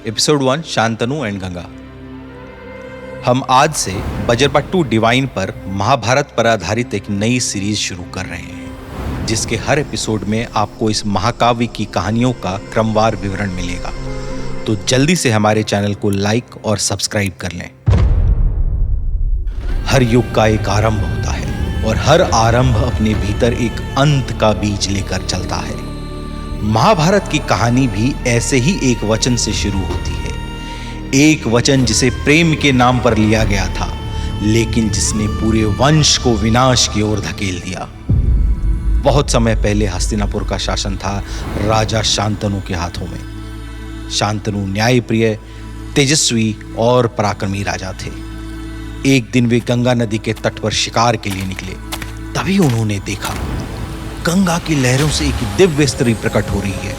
Episode 1 Shantanu and Ganga. हम आज से बजरपट्टू डिवाइन पर महाभारत पर आधारित एक नई सीरीज शुरू कर रहे हैं, जिसके हर एपिसोड में आपको इस महाकाव्य की कहानियों का क्रमवार विवरण मिलेगा। तो जल्दी से हमारे चैनल को लाइक और सब्सक्राइब कर लें। हर युग का एक आरंभ होता है और हर आरंभ अपने भीतर एक अंत का बीज लेकर चलता है। महाभारत की कहानी भी ऐसे ही एक वचन से शुरू होती है, एक वचन जिसे प्रेम के नाम पर लिया गया था, लेकिन जिसने पूरे वंश को विनाश की ओर धकेल दिया। बहुत समय पहले हस्तिनापुर का शासन था राजा शांतनु के हाथों में। शांतनु न्यायप्रिय, तेजस्वी और पराक्रमी राजा थे। एक दिन वे गंगा नदी के तट पर शिकार के लिए निकले। तभी उन्होंने देखा गंगा की लहरों से एक दिव्य स्त्री प्रकट हो रही है।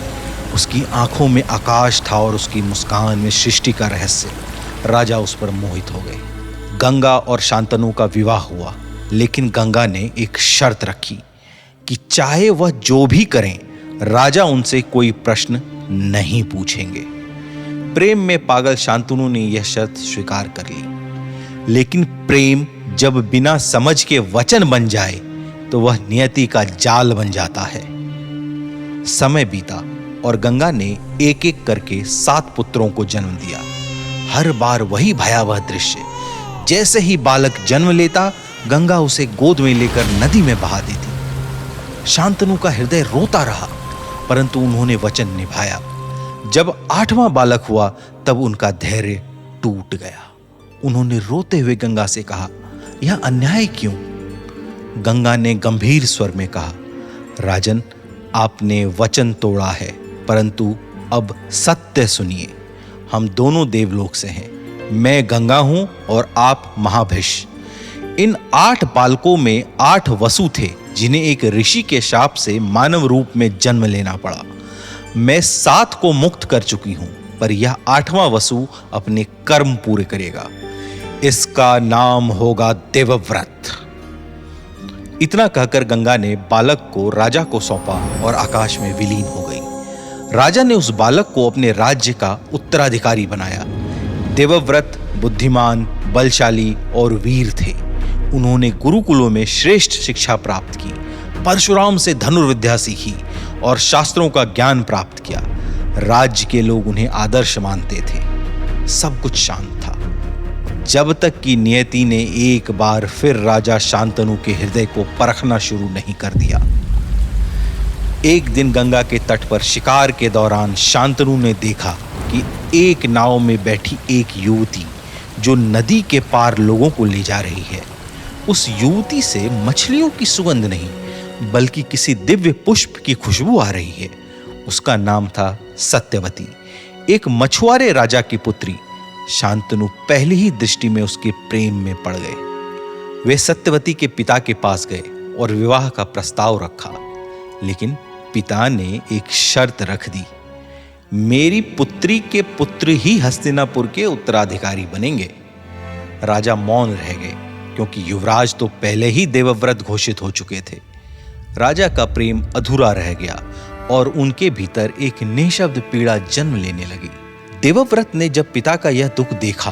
उसकी आंखों में आकाश था और उसकी मुस्कान में सृष्टि का रहस्य। राजा उस पर मोहित हो गए। गंगा और शांतनु का विवाह हुआ, लेकिन गंगा ने एक शर्त रखी कि चाहे वह जो भी करें, राजा उनसे कोई प्रश्न नहीं पूछेंगे। प्रेम में पागल शांतनु ने यह शर्त स्वीकार कर ली, लेकिन प्रेम जब बिना समझ के वचन बन जाए तो वह नियति का जाल बन जाता है। समय बीता और गंगा ने एक एक करके 7 पुत्रों को जन्म दिया। हर बार वही भयावह दृश्य। जैसे ही बालक जन्म लेता, गंगा उसे गोद में लेकर नदी में बहा देती। शांतनु का हृदय रोता रहा, परंतु उन्होंने वचन निभाया। जब 8वां बालक हुआ, तब उनका धैर्य टूट गया। उन्होंने रोते हुए गंगा से कहा, यह अन्याय क्यों? गंगा ने गंभीर स्वर में कहा, राजन, आपने वचन तोड़ा है, परंतु अब सत्य सुनिए। हम दोनों देवलोक से हैं। मैं गंगा हूं और आप महाभिष। इन 8 बालकों में 8 वसु थे, जिन्हें एक ऋषि के शाप से मानव रूप में जन्म लेना पड़ा। मैं 7 को मुक्त कर चुकी हूं, पर यह 8वां वसु अपने कर्म पूरे करेगा। इसका नाम होगा देवव्रत। इतना कहकर गंगा ने बालक को राजा को सौंपा और आकाश में विलीन हो गई। राजा ने उस बालक को अपने राज्य का उत्तराधिकारी बनाया। देवव्रत बुद्धिमान, बलशाली और वीर थे। उन्होंने गुरुकुलों में श्रेष्ठ शिक्षा प्राप्त की, परशुराम से धनुर्विद्या सीखी और शास्त्रों का ज्ञान प्राप्त किया। राज्य के लोग उन्हें आदर्श मानते थे। सब कुछ शांत था, जब तक कि नियति ने एक बार फिर राजा शांतनु के हृदय को परखना शुरू नहीं कर दिया। एक दिन गंगा के तट पर शिकार के दौरान शांतनु ने देखा कि एक नाव में बैठी एक युवती, जो नदी के पार लोगों को ले जा रही है। उस युवती से मछलियों की सुगंध नहीं, बल्कि किसी दिव्य पुष्प की खुशबू आ रही है। उसका नाम था सत्यवती, एक मछुआरे राजा की पुत्री। शांतनु पहली ही दृष्टि में उसके प्रेम में पड़ गए। वे सत्यवती के पिता के पास गए और विवाह का प्रस्ताव रखा, लेकिन पिता ने एक शर्त रख दी, मेरी पुत्री के पुत्र ही हस्तिनापुर के उत्तराधिकारी बनेंगे। राजा मौन रह गए, क्योंकि युवराज तो पहले ही देवव्रत घोषित हो चुके थे। राजा का प्रेम अधूरा रह गया और उनके भीतर एक निःशब्द पीड़ा जन्म लेने लगी। देवव्रत ने जब पिता का यह दुख देखा,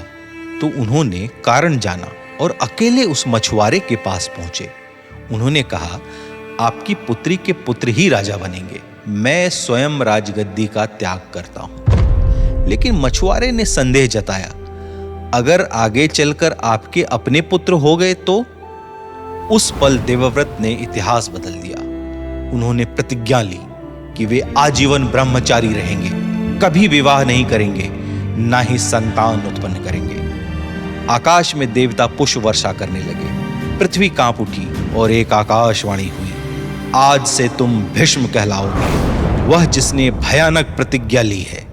तो उन्होंने कारण जाना और अकेले उस मछुआरे के पास पहुंचे। उन्होंने कहा, आपकी पुत्री के पुत्र ही राजा बनेंगे। मैं स्वयं राजगद्दी का त्याग करता हूं। लेकिन मछुआरे ने संदेह जताया, अगर आगे चलकर आपके अपने पुत्र हो गए तो? उस पल देवव्रत ने इतिहास बदल दिया। उन्होंने प्रतिज्ञा ली कि वे आजीवन ब्रह्मचारी रहेंगे, कभी विवाह नहीं करेंगे, ना ही संतान उत्पन्न करेंगे। आकाश में देवता पुष्प वर्षा करने लगे। पृथ्वी कांप उठी और एक आकाशवाणी हुई, आज से तुम भीष्म कहलाओगे, वह जिसने भयानक प्रतिज्ञा ली है।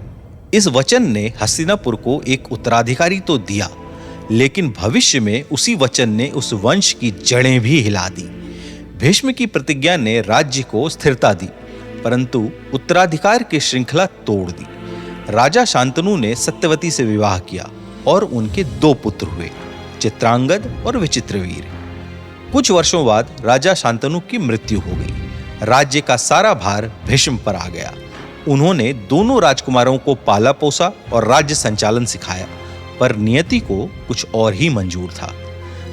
इस वचन ने हस्तिनापुर को एक उत्तराधिकारी तो दिया, लेकिन भविष्य में उसी वचन ने उस वंश की जड़ें भी हिला दी। भीष्म की प्रतिज्ञा ने राज्य को स्थिरता दी, परंतु उत्तराधिकार की श्रृंखला तोड़ दी। राजा शांतनु ने सत्यवती से विवाह किया और उनके 2 पुत्र हुए, चित्रांगद और विचित्रवीर। कुछ वर्षों बाद राजा शांतनु की मृत्यु हो गई। राज्य का सारा भार भीष्म पर आ गया। उन्होंने दोनों राजकुमारों को पाला पोसा और राज्य संचालन सिखाया, पर नियति को कुछ और ही मंजूर था।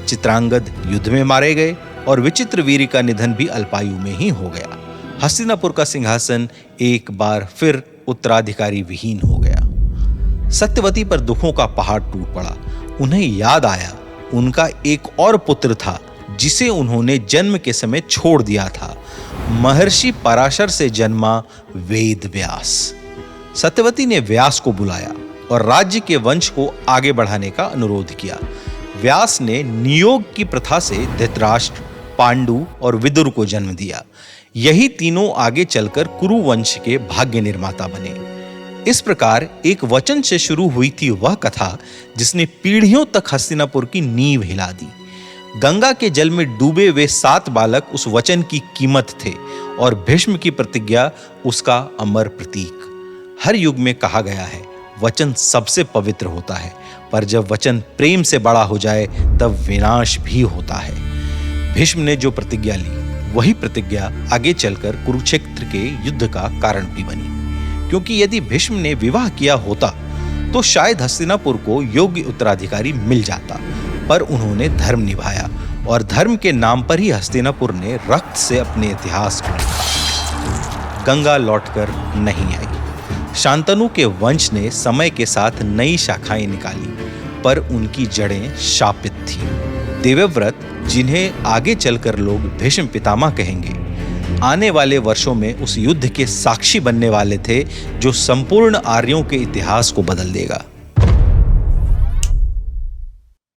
चित्रांगद युद्ध में मारे गए और विचित्रवीर्य का निधन भी अल्पायु में ही हो गया। हस्तिनापुर का सिंहासन एक बार फिर उत्तराधिकारी विहीन हो गया। सत्यवती पर दुखों का पहाड़ टूट पड़ा। उन्हें याद आया उनका एक और पुत्र था जिसे उन्होंने जन्म के समय छोड़ दिया था, महर्षि पराशर से जन्मा वेद व्यास। सत्यवती ने व्यास को बुलाया और राज्य के वंश को आगे बढ़ाने का अनुरोध किया। व्यास ने नियोग की प्रथा से धृतराष्ट्र, पांडु और विदुर को जन्म दिया। यही तीनों आगे चलकर कुरु वंश के भाग्य निर्माता बने। इस प्रकार एक वचन से शुरू हुई थी वह कथा जिसने पीढ़ियों तक हस्तिनापुर की नींव हिला दी। गंगा के जल में डूबे वे 7 बालक उस वचन की कीमत थे और भीष्म की प्रतिज्ञा उसका अमर प्रतीक। हर युग में कहा गया है वचन सबसे पवित्र होता है, पर जब वचन प्रेम से बड़ा हो जाए तब विनाश भी होता है। भीष्म ने जो प्रतिज्ञा ली वही प्रतिज्ञा आगे चलकर कुरुक्षेत्र के युद्ध का कारण भी बनी, क्योंकि यदि भीष्म ने विवाह किया होता तो शायद हस्तिनापुर को योग्य उत्तराधिकारी मिल जाता, पर उन्होंने धर्म निभाया और धर्म के नाम पर ही हस्तिनापुर ने रक्त से अपने इतिहास को लिखा। गंगा लौटकर नहीं आई। शांतनु के वंश ने समय के साथ नई शाखाएं निकाली, पर उनकी जड़ें शापित थीं। देवव्रत, जिन्हें आगे चलकर लोग भीष्म पितामह कहेंगे, आने वाले वर्षों में उस युद्ध के साक्षी बनने वाले थे जो संपूर्ण आर्यों के इतिहास को बदल देगा।